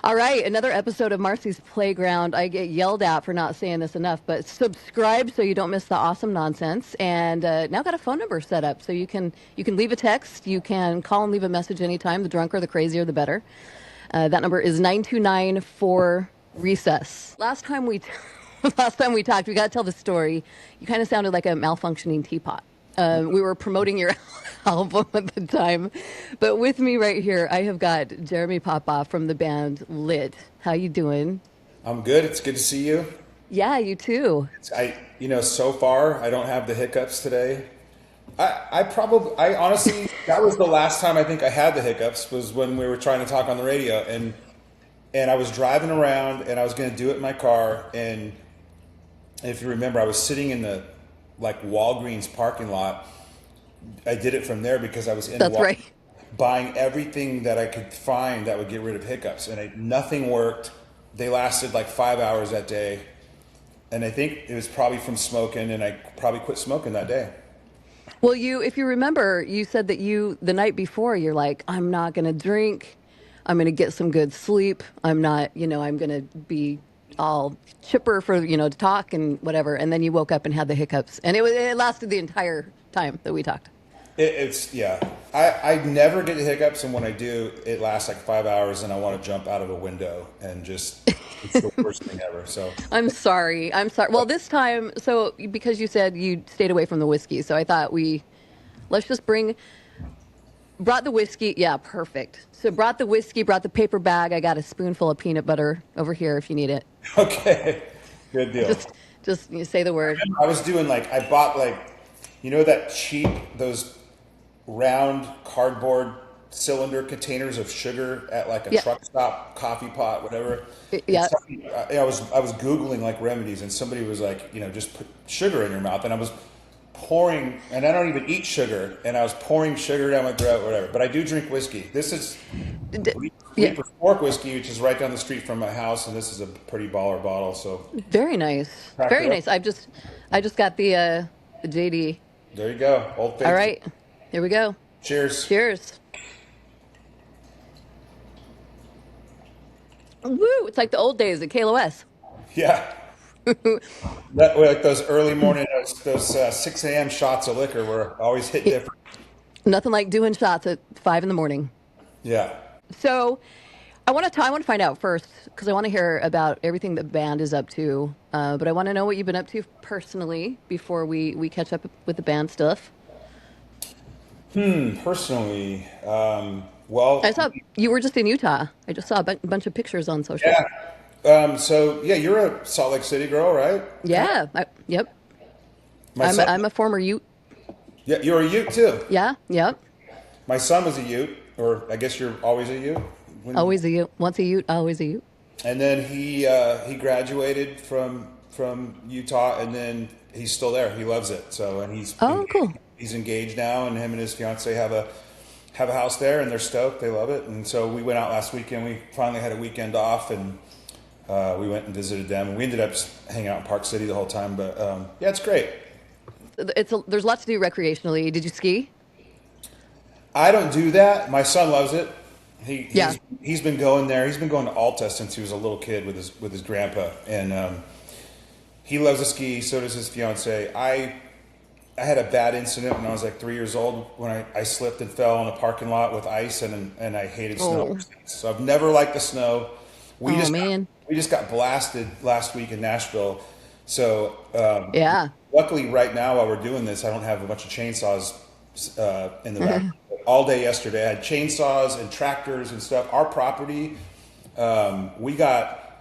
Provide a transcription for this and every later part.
All right, another episode of Marcy's Playground. I get yelled at for not saying this enough, but subscribe so you don't miss the awesome nonsense. And now got a phone number set up, so you can leave a text, you can call and leave a message anytime. The drunker, the crazier, the better. That number is 929 recess. Last time we talked, we got to tell the story. You kind of sounded like a malfunctioning teapot. We were promoting your album at the time, but with me right here, I have got Jeremy Popoff from the band Lit. How you doing? I'm good. It's good to see you. Yeah, you too. So far, I don't have the hiccups today. I honestly, that was the last time I think I had the hiccups was when we were trying to talk on the radio, and I was driving around and I was going to do it in my car, and if you remember, I was sitting in the Walgreens parking lot. I did it from there because I was in That's right. buying everything that I could find that would get rid of hiccups, and nothing worked. They lasted like 5 hours that day, and I think it was probably from smoking, and I probably quit smoking that day. Well, if you remember, you said that the night before, you're like, I'm not going to drink. I'm going to get some good sleep. I'm not, I'm going to be all chipper for, to talk and whatever. And then you woke up and had the hiccups, and it lasted the entire time that we talked. Yeah. I never get the hiccups, and when I do, it lasts like 5 hours, and I want to jump out of a window and just it's the worst thing ever. So I'm sorry. I'm sorry. Well, this time, so because you said you stayed away from the whiskey, so I thought let's just brought the whiskey. Yeah, perfect. So brought the whiskey, brought the paper bag. I got a spoonful of peanut butter over here if you need it. okay, good deal. Just you say the word. I was doing I bought that cheap those round cardboard cylinder containers of sugar at a truck stop, coffee pot, whatever. Yeah. I was Googling remedies, and somebody was just put sugar in your mouth, and I was pouring, and I don't even eat sugar, and I was pouring sugar down my throat, whatever. But I do drink whiskey. This is Leaper Fork whiskey, which is right down the street from my house, and this is a pretty baller bottle. So very nice, very nice. I just got the JD. There you go, Old Faithful. All right, here we go. Cheers. Cheers. Woo! It's like the old days at KLOS. Yeah. Those early morning, those 6 a.m. shots of liquor were always hit different. Nothing like doing shots at 5 in the morning. Yeah. So I want to find out first, because I want to hear about everything the band is up to. But I want to know what you've been up to personally before we catch up with the band stuff. Personally, well, I saw you were just in Utah. I just saw a bunch of pictures on social. Yeah. You're a Salt Lake City girl, right? Yeah. Yep. I'm a former Ute. Yeah, you're a Ute too. Yeah. Yep. My son was a Ute, or I guess you're always a Ute. Always a Ute. Once a Ute, always a Ute. And then he graduated from Utah, and then he's still there. He loves it. So, and cool. He's engaged now, and him and his fiance have a house there, and they're stoked. They love it. And so we went out last weekend. We finally had a weekend off, and we went and visited them. And we ended up just hanging out in Park City the whole time. But yeah, it's great. There's lots to do recreationally. Did you ski? I don't do that. My son loves it. He's been going there. He's been going to Alta since he was a little kid with his grandpa, and he loves to ski. So does his fiance. I had a bad incident when I was 3 years old when I slipped and fell in a parking lot with ice, and I hated snow. So I've never liked the snow. We just got blasted last week in Nashville. So luckily right now while we're doing this, I don't have a bunch of chainsaws in the back. All day yesterday, I had chainsaws and tractors and stuff. Our property, we got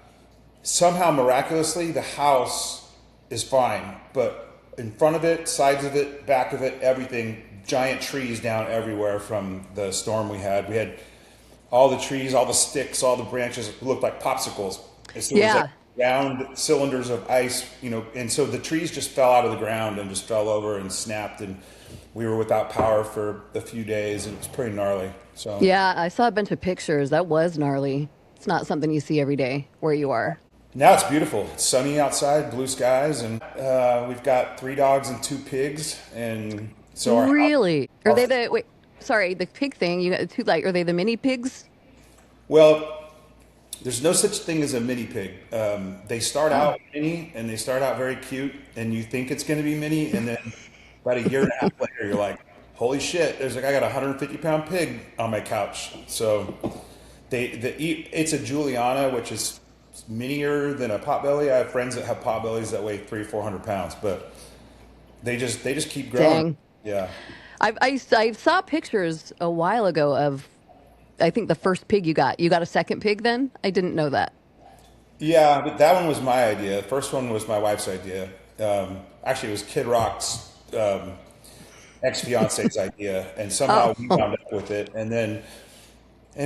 somehow miraculously the house is fine, but in front of it, sides of it, back of it, everything, giant trees down everywhere from the storm we had. We had all the trees, all the sticks, all the branches looked like popsicles. So it was round cylinders of ice, and so the trees just fell out of the ground and just fell over and snapped, and we were without power for a few days, and it was pretty gnarly. So yeah, I saw a bunch of pictures. That was gnarly. It's not something you see every day where you are. Now it's beautiful. It's sunny outside, blue skies, and we've got 3 dogs and 2 pigs, and so really are they the pig thing? You got 2 are they the mini pigs? Well, there's no such thing as a mini pig. They start out mini and they start out very cute, and you think it's going to be mini, and then about a year and a half later, you're like, "Holy shit!" There's like I got a 150-pound pig on my couch. So it's a Juliana, which is minier than a potbelly. I have friends that have potbellies that weigh 300-400 pounds, but they just keep growing. Dang. Yeah. I saw pictures a while ago of, I think, the first pig you got. You got a second pig then? I didn't know that. Yeah, but that one was my idea. The first one was my wife's idea. Actually, it was Kid Rock's ex-fiance's idea, and somehow we wound up with it. And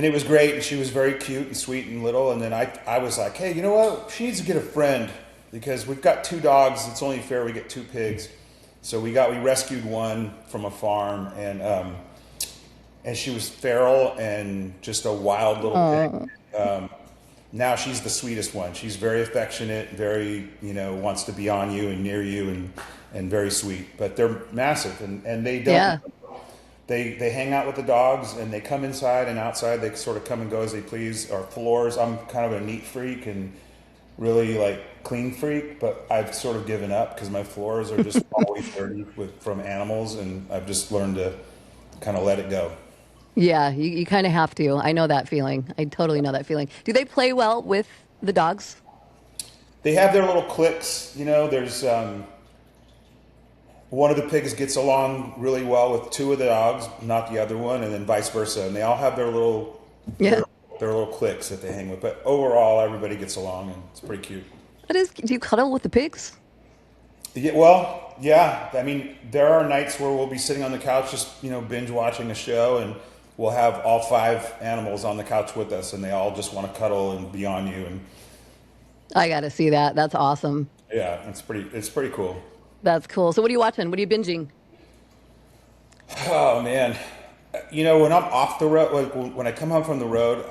it was great, and she was very cute and sweet and little. And then I was like, hey, you know what? She needs to get a friend because we've got 2 dogs. It's only fair we get 2 pigs. So we rescued one from a farm, and she was feral and just a wild little pig. Now she's the sweetest one. She's very affectionate, very, wants to be on you and near you, and very sweet. But they're massive, and they don't. Yeah. They hang out with the dogs, and they come inside and outside. They sort of come and go as they please. Our floors, I'm kind of a neat freak and really like clean freak, but I've sort of given up because my floors are just always dirty from animals, and I've just learned to kind of let it go. Yeah, you kind of have to. I know that feeling. I totally know that feeling. Do they play well with the dogs? They have their little cliques. There's one of the pigs gets along really well with 2 of the dogs, not the other one, and then vice versa. And they all have their little their little cliques that they hang with. But overall, everybody gets along, and it's pretty cute. That is. Do you cuddle with the pigs? Yeah, well, yeah. I mean, there are nights where we'll be sitting on the couch just, binge watching a show, and we'll have all 5 animals on the couch with us, and they all just want to cuddle and be on you. And I got to see that. That's awesome. yeah, it's pretty cool. That's cool. So what are you watching? What are you binging? Oh man, when I'm off the road, when I come home from the road,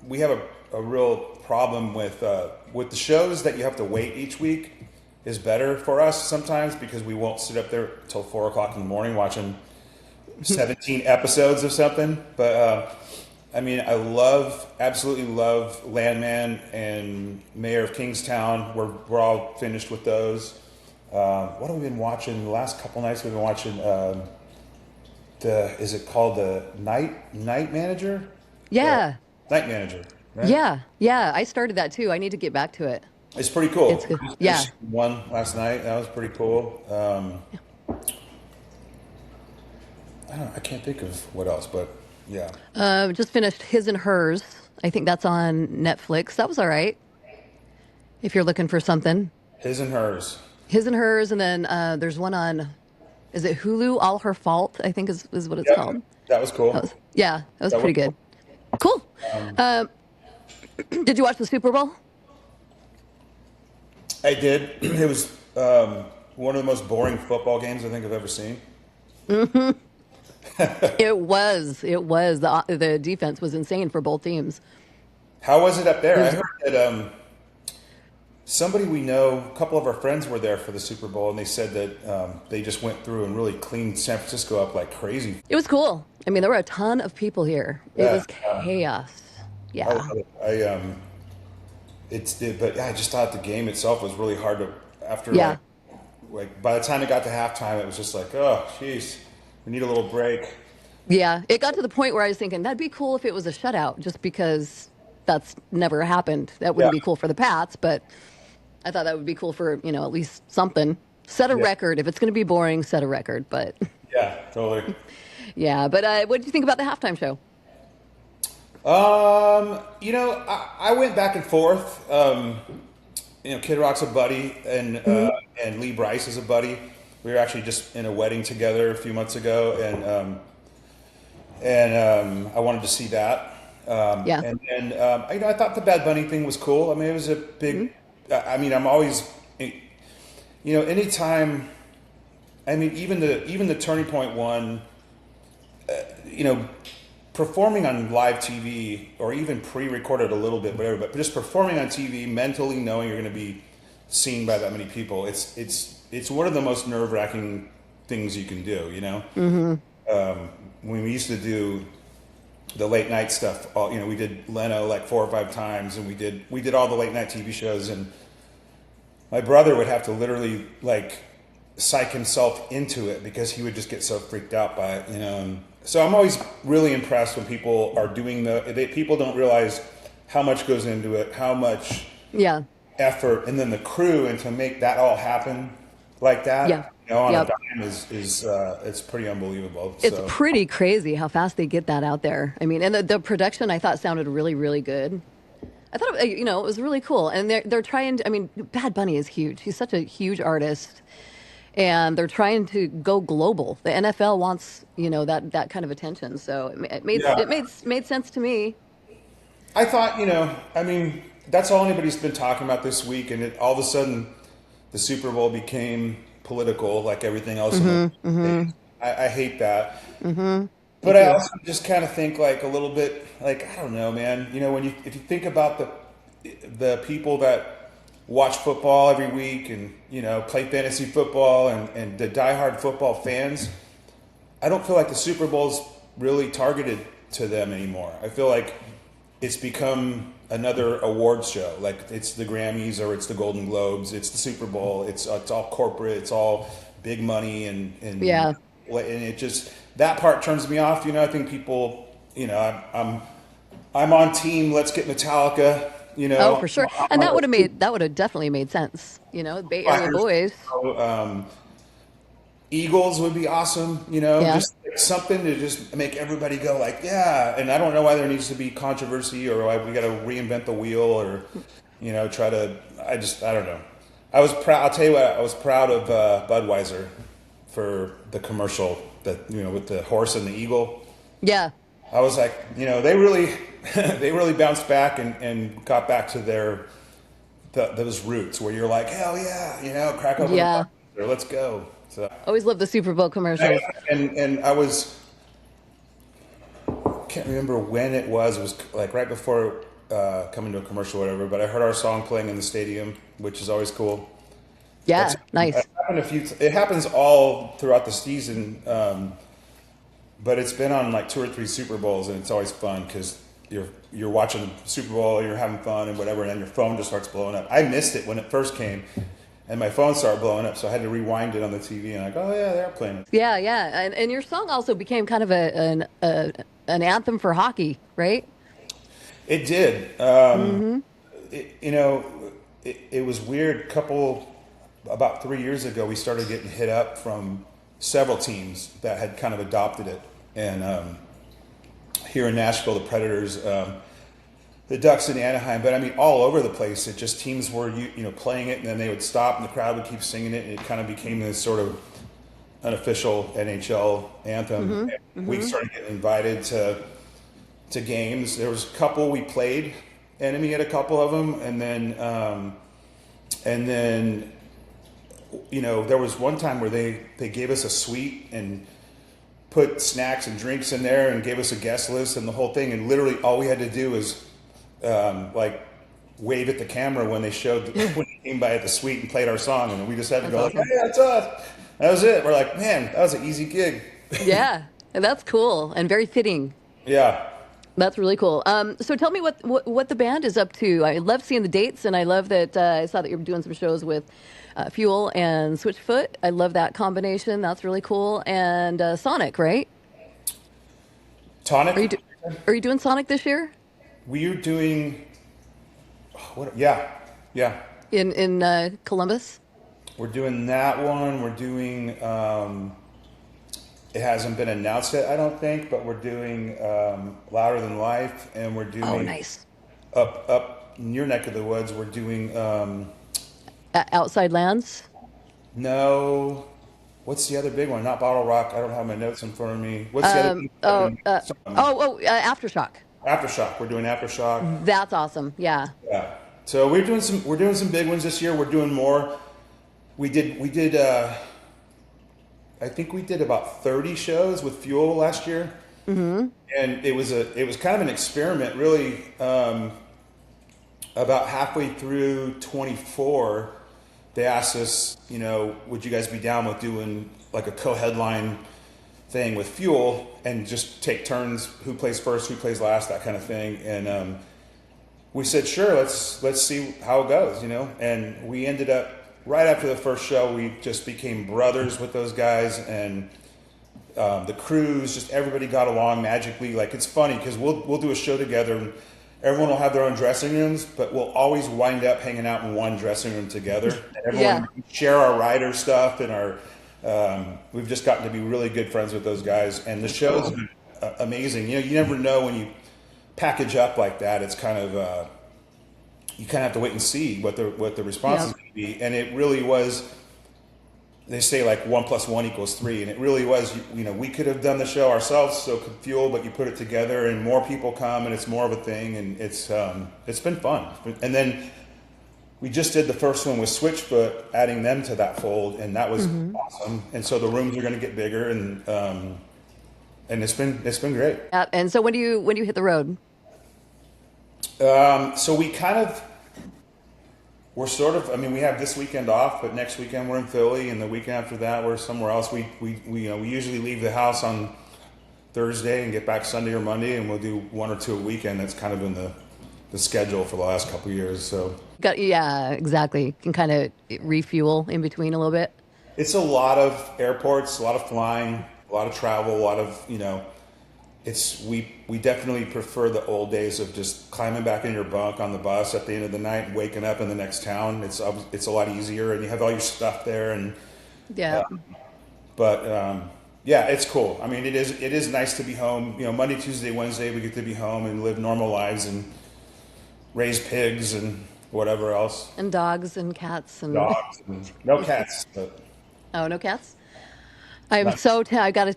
we have a real problem with the shows that you have to wait each week is better for us sometimes because we won't sit up there till 4 o'clock in the morning watching 17 episodes of something. But I mean, I absolutely love Landman and Mayor of Kingstown. We're all finished with those. What have we been watching the last couple nights? We've been watching is it called the Night Manager? Yeah. Night Manager. Right? Yeah. I started that too. I need to get back to it. It's pretty cool. It's good. Yeah. One last night. That was pretty cool. I can't think of what else, but yeah. Just finished His and Hers. I think that's on Netflix. That was all right. If you're looking for something. His and Hers. His and Hers, and then there's one on, is it Hulu? All Her Fault, I think is what it's called. That was cool. That was pretty good. Cool. Did you watch the Super Bowl? I did. It was one of the most boring football games I think I've ever seen. Mm-hmm. It was. The defense was insane for both teams. How was it up there? I heard that somebody we know, a couple of our friends were there for the Super Bowl, and they said that they just went through and really cleaned San Francisco up like crazy. It was cool. I mean, there were a ton of people here. It was chaos. Yeah. But I just thought the game itself was really hard to after. Yeah. Like by the time it got to halftime, it was just like, oh, jeez, we need a little break. Yeah, it got to the point where I was thinking that'd be cool if it was a shutout, just because that's never happened. That wouldn't be cool for the Pats, but I thought that would be cool for, at least something. Set a record. If it's going to be boring, set a record. But yeah, totally. Yeah, but what did you think about the halftime show? I went back and forth. Kid Rock's a buddy, and Lee Bryce is a buddy. We were actually just in a wedding together a few months ago, and I wanted to see that. And then I thought the Bad Bunny thing was cool. I mean, it was a big. I mean, I'm always, anytime. I mean, even the Turning Point one. Performing on live TV or even pre-recorded a little bit, whatever, but just performing on TV, mentally knowing you're going to be seen by that many people, it's one of the most nerve-wracking things you can do. When we used to do the late night stuff. All, we did Leno like 4 or 5 times, and we did all the late night TV shows. And my brother would have to literally like psych himself into it because he would just get so freaked out by it, And so I'm always really impressed when people are doing people don't realize how much goes into it, how much effort, and then the crew, and to make that all happen like that, on a dime is it's pretty unbelievable. It's pretty crazy how fast they get that out there. I mean, and the production I thought sounded really, really good. I thought, it was really cool. And they're trying to, I mean, Bad Bunny is huge. He's such a huge artist. And they're trying to go global. The NFL wants, that kind of attention. So it made sense to me. I thought, I mean, that's all anybody's been talking about this week. And all of a sudden, the Super Bowl became political like everything else. I hate that. But I also just kind of think like a little bit like, I don't know, man. If you think about the people that watch football every week and, play fantasy football and the diehard football fans, I don't feel like the Super Bowl's really targeted to them anymore. I feel like it's become another awards show. Like it's the Grammys or it's the Golden Globes, it's the Super Bowl, it's all corporate, it's all big money and it just, that part turns me off. I think people, I'm on team let's get Metallica. Oh, for sure. And that would have definitely made sense. Bay Area boys. Eagles would be awesome, just like something to just make everybody go like, yeah. And I don't know why there needs to be controversy or why we got to reinvent the wheel or, try to, I don't know. I was proud. I'll tell you what, I was proud of Budweiser for the commercial that, with the horse and the eagle. Yeah. I was like, they really bounced back and got back to those roots where you're like, hell yeah, crack open the Budweiser, let's go. So always love the Super Bowl commercials. And I can't remember when it was. It was like right before coming to a commercial or whatever, but I heard our song playing in the stadium, which is always cool. Yeah, nice. It happens all throughout the season, but it's been on like 2 or 3 Super Bowls, and it's always fun because you're watching the Super Bowl, you're having fun and whatever, and then your phone just starts blowing up. I missed it when it first came, and my phone started blowing up, so I had to rewind it on the TV, and oh yeah, they're playing it. Yeah, and your song also became kind of an anthem for hockey, right? It did. It was weird. About 3 years ago, we started getting hit up from several teams that had kind of adopted it. And here in Nashville, the Predators, the Ducks in Anaheim, but I mean, all over the place. It just teams were, playing it, and then they would stop, and the crowd would keep singing it, and it kind of became this sort of unofficial NHL anthem. And we started getting invited to games. There was a couple we played Enemy at a couple of them, and then there was one time where they gave us a suite and put snacks and drinks in there and gave us a guest list and the whole thing, and literally all we had to do was wave at the camera when they came by at the suite and played our song, and we just had to go like, hey, that's us. That was it. We're like, man, that was an easy gig. Yeah, and that's cool and very fitting. Yeah. That's really cool. So tell me what the band is up to. I love seeing the dates, and I love that I saw that you're doing some shows with Fuel and Switchfoot. I love that combination. That's really cool. And Sonic, right? Tonic? Are you doing Sonic this year? We are doing. Yeah. In Columbus. We're doing that one. We're doing. It hasn't been announced yet, I don't think, but we're doing Louder Than Life, and we're doing nice. Up in your neck of the woods. We're doing Outside Lands. No, what's the other big one? Not Bottle Rock. I don't have my notes in front of me. What's the other? Aftershock. Aftershock. We're doing Aftershock. That's awesome. Yeah. Yeah. So we're doing some big ones this year. We're doing more. We did. I think we did about 30 shows with Fuel last year, and it was kind of an experiment. Really, about halfway through 24, they asked us, would you guys be down with doing like a co-headline thing with fuel and just take turns, who plays first, who plays last, that kind of thing. And we said, sure, let's see how it goes, And we ended up right after the first show, we just became brothers with those guys, and the crews, just everybody got along magically. Like, it's funny because we'll do a show together, and everyone will have their own dressing rooms, but we'll always wind up hanging out in one dressing room together. And everyone share our rider stuff, and we've just gotten to be really good friends with those guys. And the show's been amazing. You never know when you package up like that. It's kind of you kind of have to wait and see what the response is going to be. And it really was. They say like 1 + 1 = 3, and it really was. We could have done the show ourselves, so could Fuel, but you put it together, and more people come, and it's more of a thing, and it's been fun. And then we just did the first one with Switchfoot, adding them to that fold, and that was awesome. And so the rooms are going to get bigger, and it's been great. And so when do you hit the road? So we're sort of. I mean, we have this weekend off, but next weekend we're in Philly, and the weekend after that we're somewhere else. We usually leave the house on Thursday and get back Sunday or Monday, and we'll do 1 or 2 a weekend. That's kind of been the schedule for the last couple of years. So exactly. Can kind of refuel in between a little bit. It's a lot of airports, a lot of flying, a lot of travel, a lot of we definitely prefer the old days of just climbing back in your bunk on the bus at the end of the night and waking up in the next town. It's a lot easier, and you have all your stuff there, and it's cool. I mean, it is nice to be home. Monday, Tuesday, Wednesday we get to be home and live normal lives and raise pigs and whatever else, and dogs and cats and no cats. But oh, no cats. I'm so I've got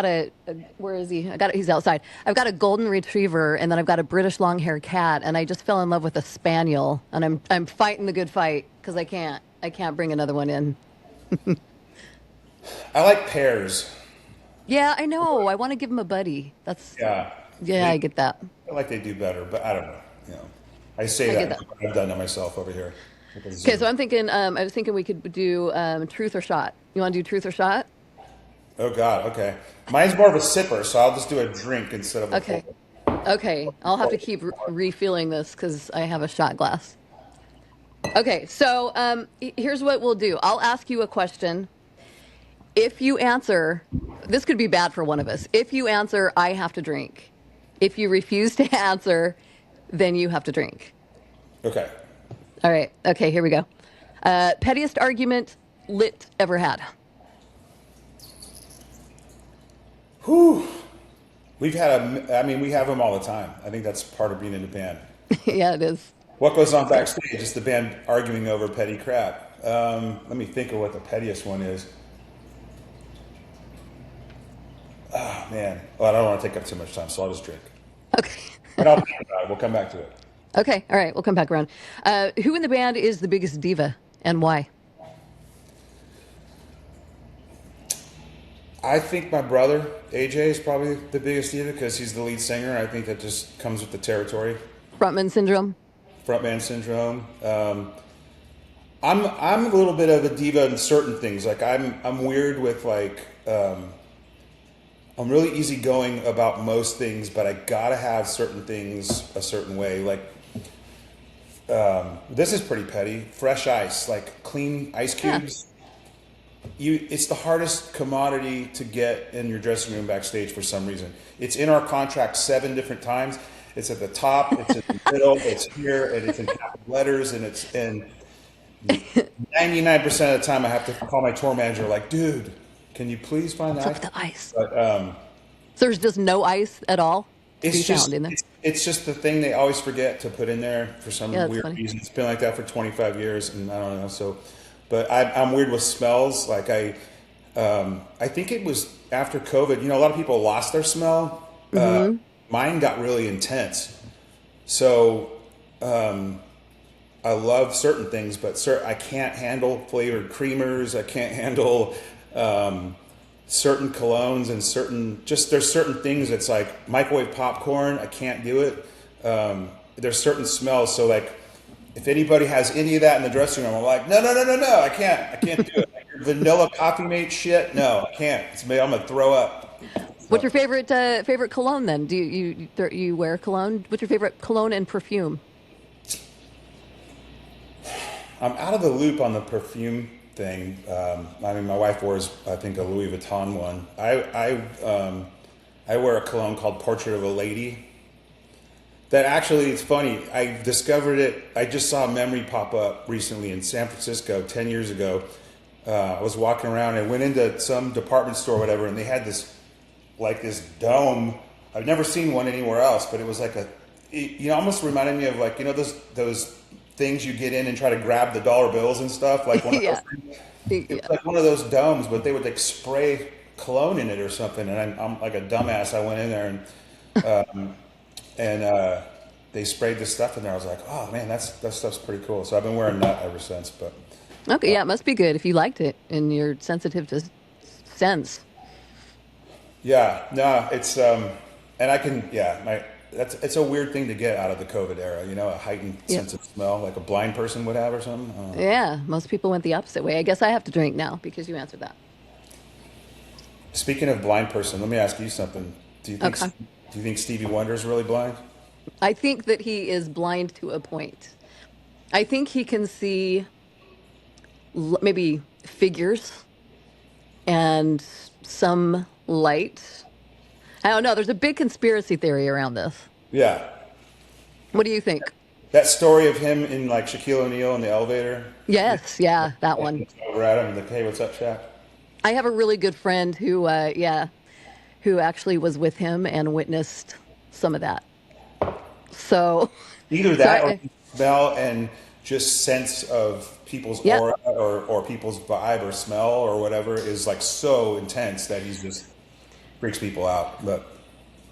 a where is he? He's outside. I've got a golden retriever, and then I've got a British long-haired cat, and I just fell in love with a spaniel, and I'm fighting the good fight because I can't bring another one in. I like pairs. Yeah, I know. I want to give him a buddy. I get that. I feel like they do better, but I don't know. I say that. I've done it myself over here. Okay, so I'm thinking. I was thinking we could do truth or shot. You want to do truth or shot? Oh God, okay. Mine's more of a sipper, so I'll just do a drink instead of a pour. Okay, I'll have to keep refilling this because I have a shot glass. Okay, so here's what we'll do. I'll ask you a question. If you answer, this could be bad for one of us. If you answer, I have to drink. If you refuse to answer, then you have to drink. Okay. All right, okay, here we go. Pettiest argument Lit ever had? Whew. We have them all the time. I think that's part of being in a band. Yeah, it is. What goes on backstage is the band arguing over petty crap. Let me think of what the pettiest one is. Oh, man. Well, I don't want to take up too much time, so I'll just drink. Okay. But I'll think about it. We'll come back to it. Okay, all right. We'll come back around. Who in the band is the biggest diva, and why? I think my brother, AJ, is probably the biggest diva because he's the lead singer. I think that just comes with the territory. Frontman syndrome? Frontman syndrome. I'm a little bit of a diva in certain things. Like I'm weird with I'm really easygoing about most things, but I gotta have certain things a certain way. Like this is pretty petty. Fresh ice, like clean ice cubes. Yeah. It's the hardest commodity to get in your dressing room backstage for some reason. It's in our contract 7 different times. It's at the top, it's in the middle, it's here, and it's in capital letters, and it's in 99% of the time I have to call my tour manager like, dude, can you please find the ice? But, so there's just no ice at all to be found in there? It's just the thing they always forget to put in there for some weird reason. It's been like that for 25 years, and I don't know, so... But I'm weird with smells. Like I think it was after COVID. A lot of people lost their smell. Mm-hmm. Mine got really intense. So I love certain things, but I can't handle flavored creamers. I can't handle certain colognes and there's certain things that's like microwave popcorn. I can't do it. There's certain smells. So like. If anybody has any of that in the dressing room, I'm like, no, I can't do it. Like your vanilla coffee mate shit, no, I can't. I'm gonna throw up. What's your favorite cologne then? Do you wear cologne? What's your favorite cologne and perfume? I'm out of the loop on the perfume thing. I mean, my wife wears, I think, a Louis Vuitton one. I wear a cologne called Portrait of a Lady. That actually, it's funny. I discovered it. I just saw a memory pop up recently in San Francisco 10 years ago. I was walking around and went into some department store or whatever, and they had this dome. I've never seen one anywhere else, but it was like almost reminded me of those things you get in and try to grab the dollar bills and stuff. Like one of Yeah. those things. It was like one of those domes, but they would like spray cologne in it or something. And I'm like a dumbass. I went in there and they sprayed this stuff in there. I was like, oh man, that stuff's pretty cool. So I've been wearing that ever since. But Okay, yeah, it must be good if you liked it and you're sensitive to scents. yeah, no, it's and I can it's a weird thing to get out of the COVID era. A heightened Yeah. sense of smell, like a blind person would have or something. I don't know. Yeah, most people went the opposite way. I guess I have to drink now because you answered that. Speaking of blind person, let me ask you something. Okay. Do you think Stevie Wonder is really blind? I think that he is blind to a point. I think he can see maybe figures and some light. I don't know. There's a big conspiracy theory around this. Yeah. What do you think? That story of him in like Shaquille O'Neal in the elevator. Yes, yeah, that one. Over at him and like, hey, what's up, Shaq? I have a really good friend who actually was with him and witnessed some of that. So, Either so that or smell and just sense of people's yeah, aura or people's vibe or smell or whatever is like so intense that he's just freaks people out. But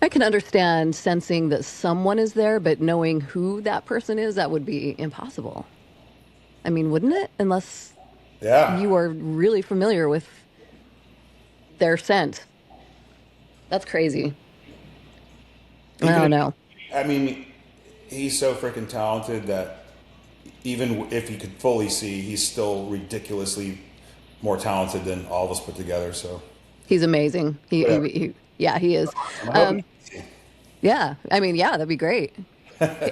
I can understand sensing that someone is there, but knowing who that person is, that would be impossible. I mean, wouldn't it? Unless yeah, you are really familiar with their scent. That's crazy. I even don't know. I mean, he's so freaking talented that even if you could fully see, he's still ridiculously more talented than all of us put together. So He's amazing. yeah, Yeah, he is. I hope Um, yeah, I mean, yeah, that'd be great.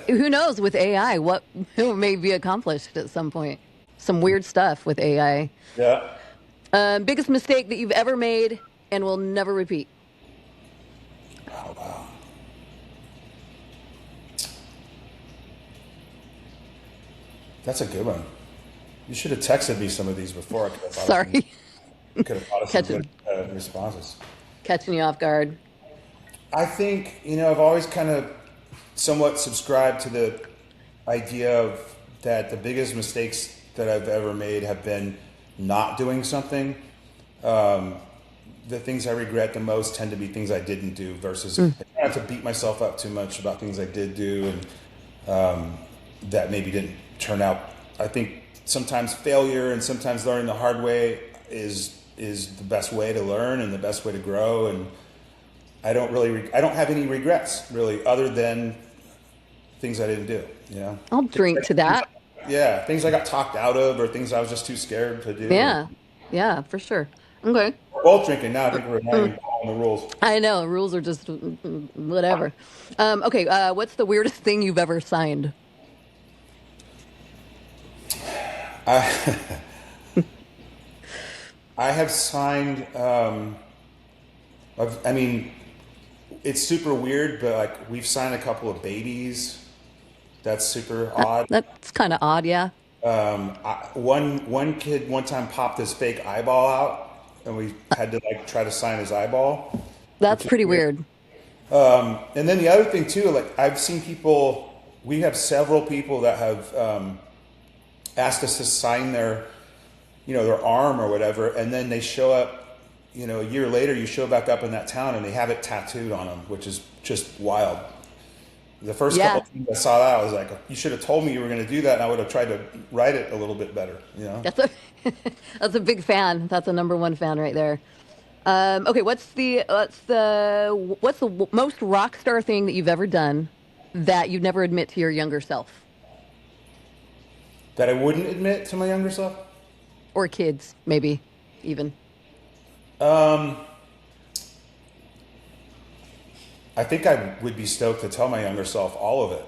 Who knows with AI what may be accomplished at some point? Some weird stuff with AI. yeah. Biggest mistake that you've ever made and will never repeat. Oh wow. That's a good one. You should have texted me some of these before. I could have Sorry, thought of some catching good responses. catching you off guard. I think, I've always kind of somewhat subscribed to the idea of that the biggest mistakes that I've ever made have been not doing something. The things I regret the most tend to be things I didn't do versus I try not to beat myself up too much about things I did do and that maybe didn't turn out. I think sometimes failure and sometimes learning the hard way is the best way to learn and the best way to grow. And I don't have any regrets really, other than things I didn't do. I'll drink to that. Yeah, things I got talked out of or things I was just too scared to do. Yeah, yeah, for sure. Okay. We're both drinking now. I think we're not even following the rules. I know rules are just whatever. Okay, what's the weirdest thing you've ever signed? I I have signed. I mean, it's super weird, but like we've signed a couple of babies. That's super odd. That's kind of odd, yeah. One kid one time popped his fake eyeball out, and we had to like try to sign his eyeball, That's which is pretty weird. weird. And then the other thing too, like I've seen people. We have several people that have asked us to sign their, their arm or whatever, and then they show up. A year later, you show back up in that town, and they have it tattooed on them, which is just wild. The first Yeah, couple of times I saw that, I was like, "You should have told me you were going to do that, and I would have tried to write it a little bit better." that's a that's a big fan. That's a number one fan right there. Okay, what's the most rock star thing that you've ever done that you'd never admit to your younger self That I wouldn't admit to my younger self. or kids, maybe even? Um, I think I would be stoked to tell my younger self all of it.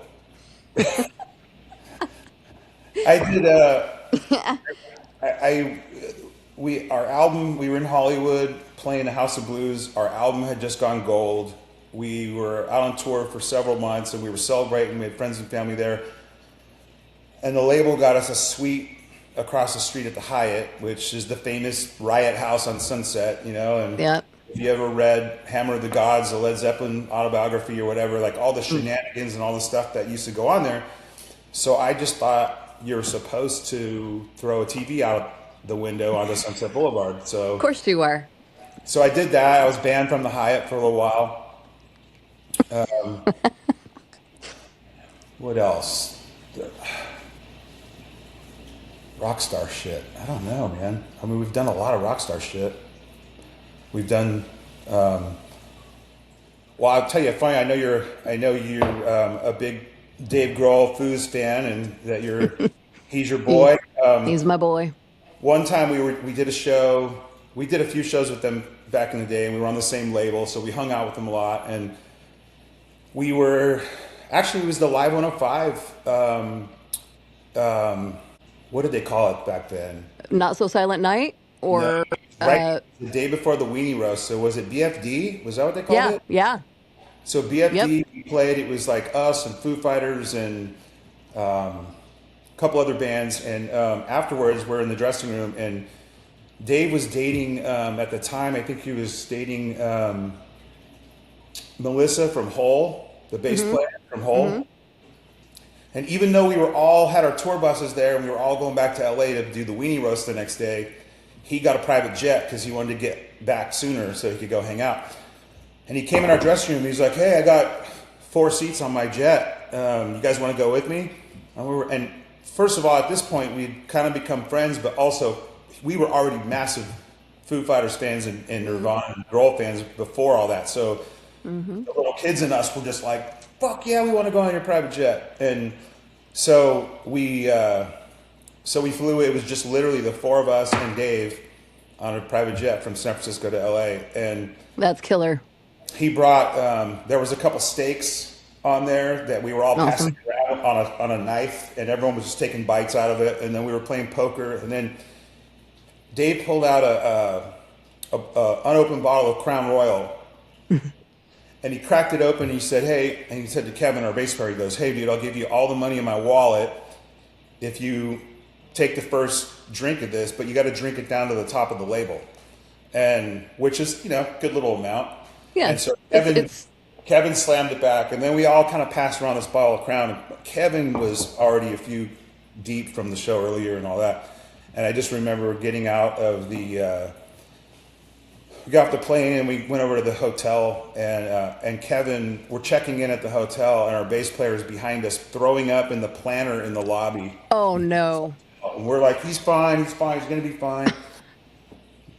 I did. I we our album. We were in Hollywood playing the House of Blues. Our album had just gone gold. We were out on tour for several months, and we were celebrating. We had friends and family there, and the label got us a suite across the street at the Hyatt, which is the famous Riot House on Sunset. You know, and Yeah. if you ever read Hammer of the Gods, the Led Zeppelin autobiography or whatever, like all the shenanigans and all the stuff that used to go on there. So I just thought you're supposed to throw a TV out the window onto Sunset Boulevard. Of course you are. So I did that. I was banned from the Hyatt for a little while. What else? Rockstar shit. I don't know, man. I mean, we've done a lot of rockstar shit. We've done. Well, I'll tell you, funny. I know you're a big Dave Grohl Foos fan, and that he's your boy. He's my boy. One time we did a show. We did a few shows with them back in the day, and we were on the same label, so we hung out with them a lot. And we were actually, it was the Live 105. What did they call it back then? Not So Silent Night, or No, right the day before the Weenie Roast. So was it BFD? Was that what they called yeah, it? yeah. So BFD we played. It was like us and Foo Fighters and a couple other bands. And afterwards, we're in the dressing room, and Dave was dating at the time. I think he was dating Melissa from Hole, the bass player from Hole. And even though we were all had our tour buses there, and we were all going back to LA to do the Weenie Roast the next day, he got a private jet because he wanted to get back sooner so he could go hang out. And he came in our dressing room. He's like, "Hey, I got 4 seats on my jet. You guys want to go with me?" And first of all, at this point, we'd kind of become friends, but also we were already massive Foo Fighters fans and Nirvana and Grohl fans before all that. So the little kids in us were just like, "Fuck yeah, we want to go on your private jet." And so we flew. It was just literally the 4 of us and Dave on a private jet from San Francisco to LA. And That's killer. he brought, there was a couple steaks on there that we were all passing around on a knife, and everyone was just taking bites out of it. And then we were playing poker, and then Dave pulled out a unopened bottle of Crown Royal. And he cracked it open, and he said, "Hey," and he said to Kevin, our bass player, he goes, "Hey, dude, I'll give you all the money in my wallet if you take the first drink of this, but you got to drink it down to the top of the label." And which is, good little amount. Yeah. And so it's Kevin slammed it back, and then we all kind of passed around this bottle of Crown. And Kevin was already a few deep from the show earlier and all that. And I just remember getting out of we got off the plane and we went over to the hotel, and Kevin, we're checking in at the hotel, and our bass player is behind us throwing up in the planter in the lobby. Oh no. And we're like, he's fine, he's going to be fine.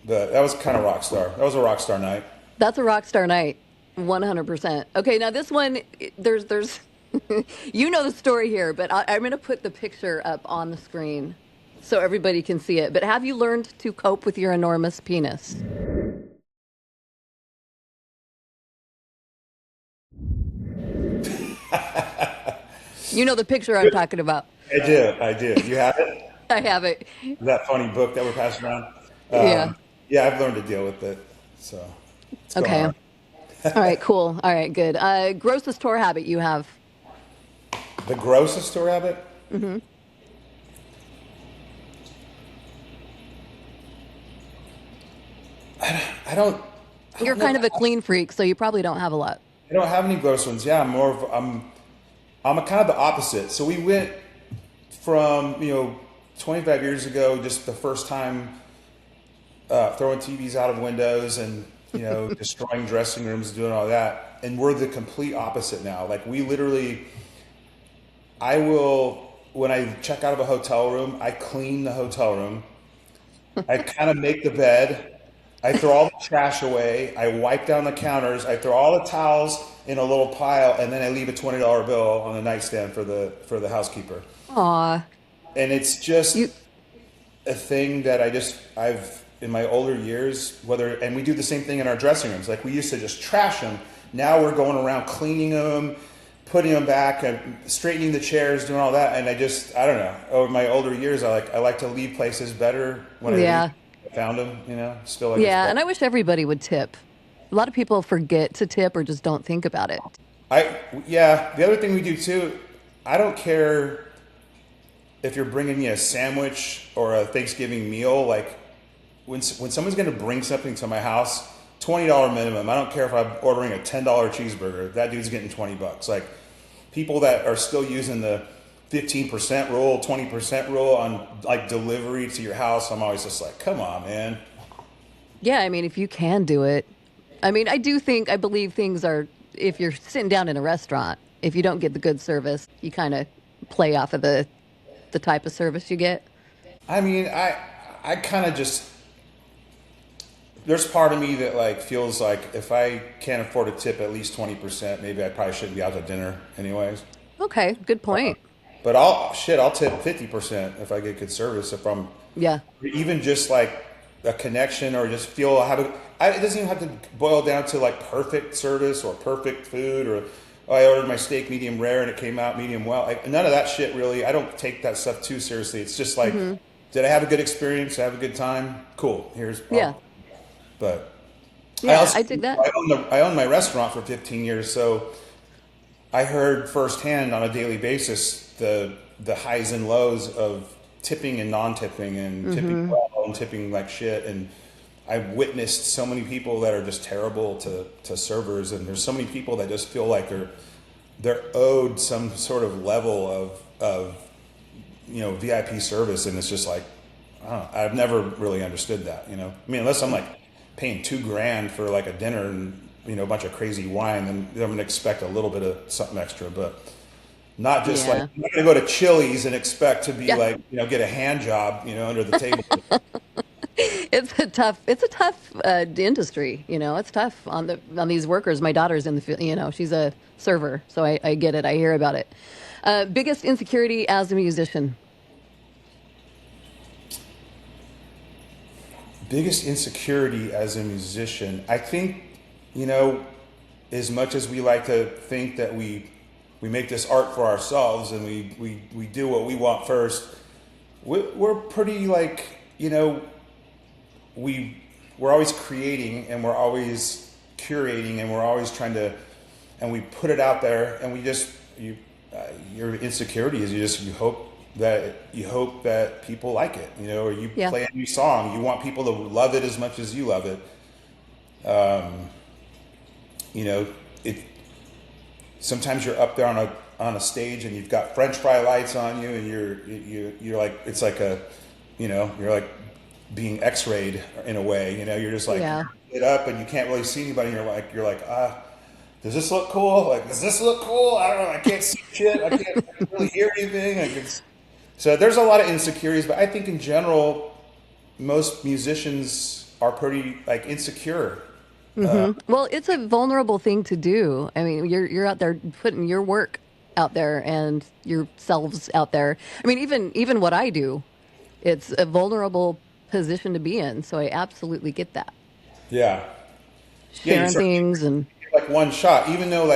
But that was kind of rock star. That was a rock star night. That's a rock star night. 100%. Okay, now this one, there's you know the story here, but I'm going to put the picture up on the screen so everybody can see it. But have you learned to cope with your enormous penis? You know the picture I'm talking about. I do. You have it? I have it. That funny book that we're passing around? Yeah. Yeah, I've learned to deal with it. So, it's going Okay. on. All right, cool. All right, good. Grossest tour habit you have? The grossest tour habit? Mm-hmm. I don't. You're kind of a clean freak, so you probably don't have a lot. I don't have any gross ones. Yeah, I'm a kind of the opposite. So we went from 25 years ago, just the first time throwing TVs out of windows and destroying dressing rooms, doing all that, and we're the complete opposite now. Like we literally, when I check out of a hotel room, I clean the hotel room. I kind of make the bed. I throw all the trash away. I wipe down the counters. I throw all the towels in a little pile, and then I leave a $20 bill on the nightstand for the housekeeper. Aw. And it's just a thing that I've in my older years, and we do the same thing in our dressing rooms. Like we used to just trash them, Now we're going around cleaning them, putting them back, and straightening the chairs, doing all that. And I don't know. Over my older years, I like to leave places better when Yeah. I found them. Still like Yeah, and I wish everybody would tip. A lot of people forget to tip or just don't think about it. Yeah. The other thing we do too, I don't care if you're bringing me a sandwich or a Thanksgiving meal. Like when someone's going to bring something to my house, $20 minimum. I don't care if I'm ordering a $10 cheeseburger. That dude's getting $20. Like people that are still using the 15% rule, 20% rule on like delivery to your house, I'm always just like, come on, man. Yeah, I mean, if you can do it. I mean, I believe things are, if you're sitting down in a restaurant, if you don't get the good service, you kind of play off of the type of service you get. I mean, I kind of just, there's part of me that like feels like if I can't afford to tip at least 20%, maybe I probably shouldn't be out to dinner anyways. Okay, good point. But I'll tip 50% if I get good service. If I'm Yeah. even just like a connection or just feel it doesn't even have to boil down to like perfect service or perfect food or I ordered my steak medium rare and it came out medium well. Like none of that shit really. I don't take that stuff too seriously. It's just like, did I have a good experience? Did I have a good time? Cool. Yeah. But Yeah, I dig that. I owned my restaurant for 15 years, so I heard firsthand on a daily basis the highs and lows of tipping and non-tipping and tipping well and tipping like shit. And I've witnessed so many people that are just terrible to servers, and there's so many people that just feel like they're owed some sort of level of VIP service, and it's just like I don't know, I've never really understood that. I mean, unless I'm like paying $2,000 for like a dinner and a bunch of crazy wine, then I'm gonna expect a little bit of something extra, but not just like I'm not gonna go to Chili's and expect to be like get a hand job under the table. It's a tough industry. It's tough on these workers. My daughter's in the field. She's a server, so I get it. I hear about it. Biggest insecurity as a musician. Biggest insecurity as a musician, I think, as much as we like to think that we make this art for ourselves and we do what we want first, we're pretty like, we're always creating and we're always curating and we're always trying to, and we put it out there and we just, your insecurity is you hope that people like it, or you play a new song, you want people to love it as much as you love it. Sometimes you're up there on a stage and you've got French fry lights on you and you're like, it's like you're like being X-rayed in a way, you're just like it up and you can't really see anybody. And you're like, does this look cool? Like, does this look cool? I don't know. I can't see shit. I can't really hear anything. So there's a lot of insecurities, but I think in general, most musicians are pretty like insecure. Well, it's a vulnerable thing to do. I mean, you're out there putting your work out there and yourselves out there. I mean, even what I do, it's a vulnerable position to be in. So I absolutely get that. Yeah. Sharing things and like one shot, even though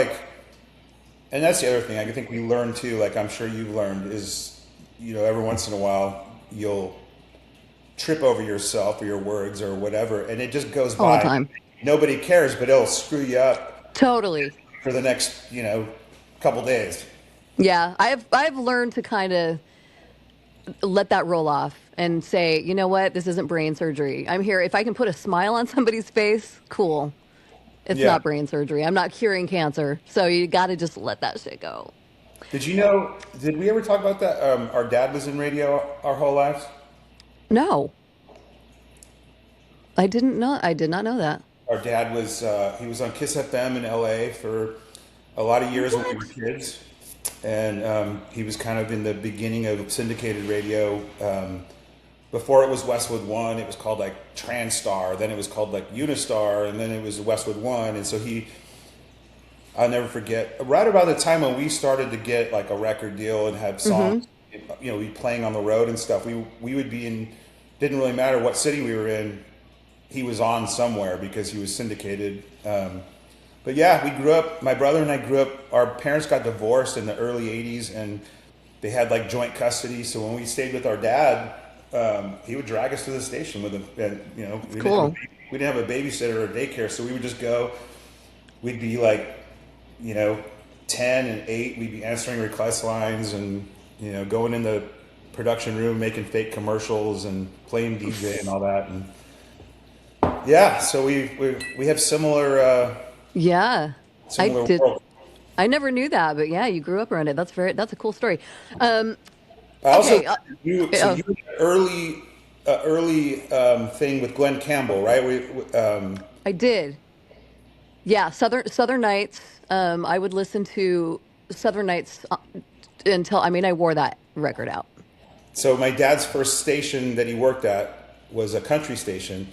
and that's the other thing I think we learn too. Like I'm sure you've learned is. Every once in a while, you'll trip over yourself or your words or whatever, and it just goes by. All the time. Nobody cares, but it'll screw you up. Totally. For the next, couple days. Yeah, I've learned to kind of let that roll off and say, you know what, this isn't brain surgery. I'm here. If I can put a smile on somebody's face, cool. It's not brain surgery. I'm not curing cancer, so you got to just let that shit go. Did we ever talk about that? Our dad was in radio our whole lives? No. I did not know that. Our dad was, he was on Kiss FM in LA for a lot of years when we were kids. And he was kind of in the beginning of syndicated radio. Before it was Westwood One, it was called like Transtar. Then it was called like Unistar. And then it was Westwood One. And so I'll never forget, right about the time when we started to get like a record deal and have songs, be playing on the road and stuff, we would be in, didn't really matter what city we were in, he was on somewhere because he was syndicated. but yeah, we grew up. My brother and I grew up. Our parents got divorced in the early '80s, and they had like joint custody. So when we stayed with our dad, he would drag us to the station with him. And, you know, Cool. we didn't have a babysitter or a daycare, so we would just go. We'd be like, you know, 10 and 8. We'd be answering request lines and, you know, going in the production room, making fake commercials and playing DJ and all that. And yeah, so we have similar Yeah, I similar did. world. I never knew that, but yeah, you grew up around it. That's a cool story. I also Okay. you had an early thing with Glenn Campbell, right? I did. Yeah, Southern Nights. I would listen to Southern Nights until I mean I wore that record out. So my dad's first station that he worked at was a country station,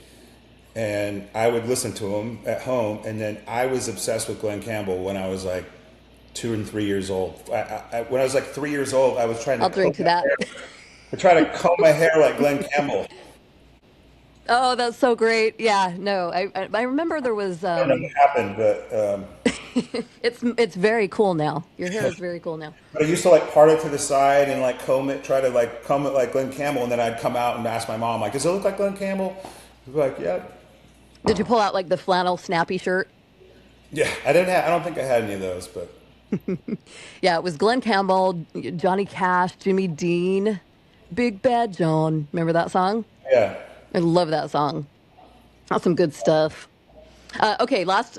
and I would listen to him at home. And then I was obsessed with Glenn Campbell when I was like 2 and 3 years old. When I was like 3 years old, I was trying to I'll drink to that. I try to comb my hair like Glenn Campbell. Oh, that's so great. Yeah, no, I remember there was I don't know what happened, it's very cool now. Your hair is very cool now. but I used to like part it to the side and like comb it, try to like comb it like Glenn Campbell, and then I'd come out and ask my mom, like, "Does it look like Glenn Campbell?" She'd be like, "Yeah." Did you pull out like the flannel snappy shirt? Yeah, I didn't have. I don't think I had any of those, but Yeah, it was Glenn Campbell, Johnny Cash, Jimmy Dean, Big Bad John. Remember that song? yeah. I love that song. That's some good stuff. Okay, last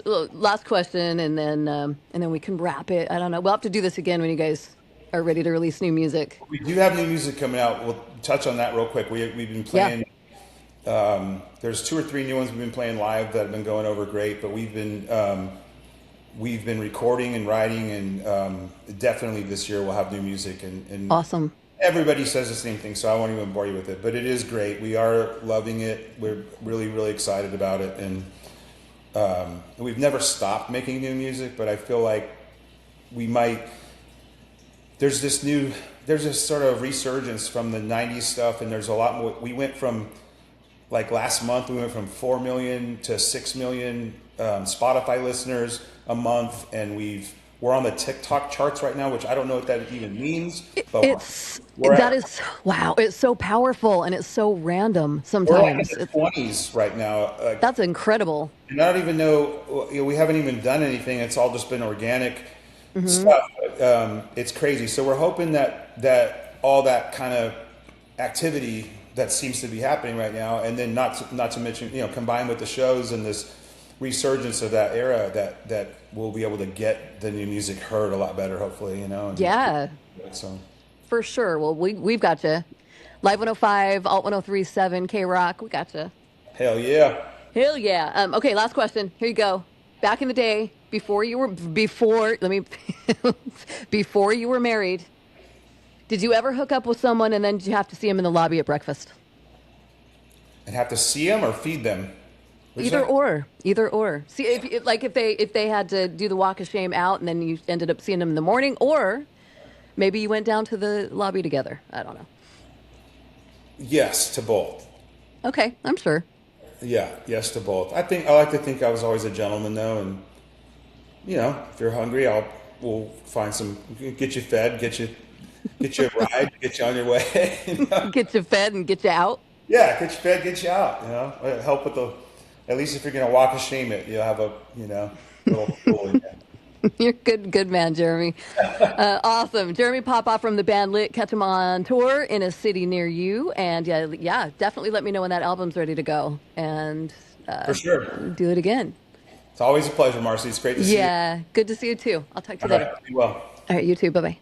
question, and then we can wrap it. I don't know. We'll have to do this again when you guys are ready to release new music. We do have new music coming out. We'll touch on that real quick. We've been Yeah, playing. There's 2 or 3 new ones we've been playing live that have been going over great. But we've been recording and writing, and definitely this year we'll have new music. And awesome. everybody says the same thing, so I won't even bore you with it. But it is great. We are loving it. We're really excited about it, and we've never stopped making new music. But I feel like we might. There's this sort of resurgence from the '90s stuff, and there's a lot more. We went from like last month, we went from 4 million to 6 million Spotify listeners a month, and we're on the TikTok charts right now, which I don't know what that even means, but It's we're that at, is wow. It's so powerful and it's so random we're like in sometimes. the 20s right now. That's incredible. And I don't even know, we haven't even done anything. It's all just been organic stuff. It's crazy. So we're hoping that all that kind of activity that seems to be happening right now, and then not to mention, combined with the shows and this resurgence of that era, that we'll be able to get the new music heard a lot better, hopefully, and Yeah, so for sure. Well, we've got you. Live 105, Alt 103.7, K Rock. We got you. hell yeah. Hell yeah. Okay, last question. Here you go. Back in the day, before you were before you were married, did you ever hook up with someone and then did you have to see him in the lobby at breakfast? And have to see them or feed them. What'd you Either say? or, either or. See if they had to do the walk of shame out and then you ended up seeing them in the morning, or maybe you went down to the lobby together. I don't know. Yes to both. Okay, I'm sure. Yeah, yes to both. I like to think I was always a gentleman though, and if you're hungry, we'll find some, get you fed, get you a ride, get you on your way. Get you fed and get you out. Yeah, get you fed, get you out. Help with at least if you're gonna walk of shame it, you'll have a little tool in there. You're good man, Jeremy. Awesome. Jeremy Popoff from the band Lit. Catch him on tour in a city near you. And yeah, definitely let me know when that album's ready to go. And For sure. do it again. It's always a pleasure, Marcy. It's great to see you. Yeah, good to see you too. I'll talk to All you later. right, be well. All right, you too. Bye bye.